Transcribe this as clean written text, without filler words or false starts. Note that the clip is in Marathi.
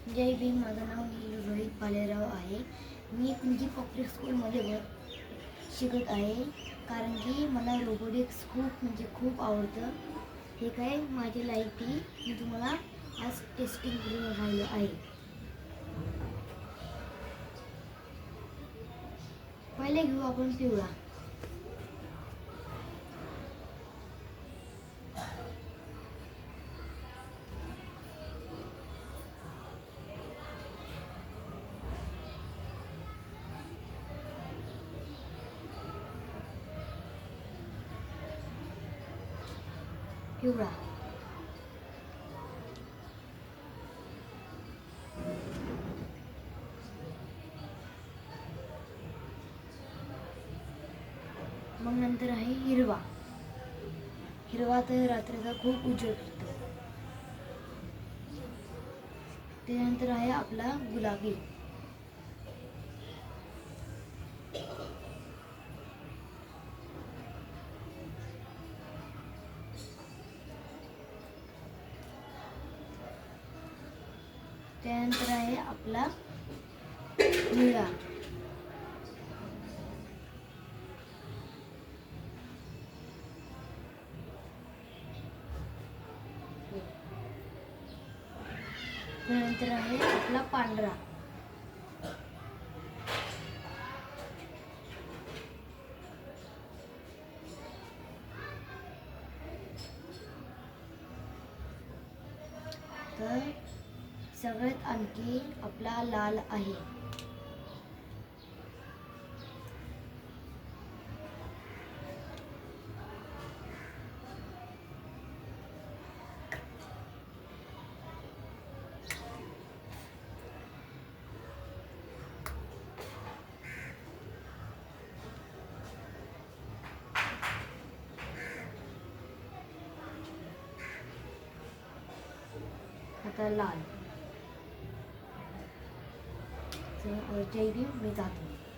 जय भीम. माझं नाव नील रोहित भालेराव आहे. मी कुंजी पब्लिक स्कूलमध्ये शिकत आहे. कारण की मला रोबोटिक्स खूप आवडतं. हे काय माझी लाईफ मी तुम्हाला आज टेस्टिंग करून राहिलो आहे. पहिले घेऊ आपण पिवळा. पिवळा. मग नंतर आहे हिरवा. हिरवा तर रात्रीचा खूप उजेड करतो. त्यानंतर आहे आपला गुलाबी. त्यानंतर आहे आपला निळा. त्यानंतर आहे आपला पांढरा. तर सगळ्यात आणखी आपला लाल आहे. आता लाल. जय भीम. मी जातो.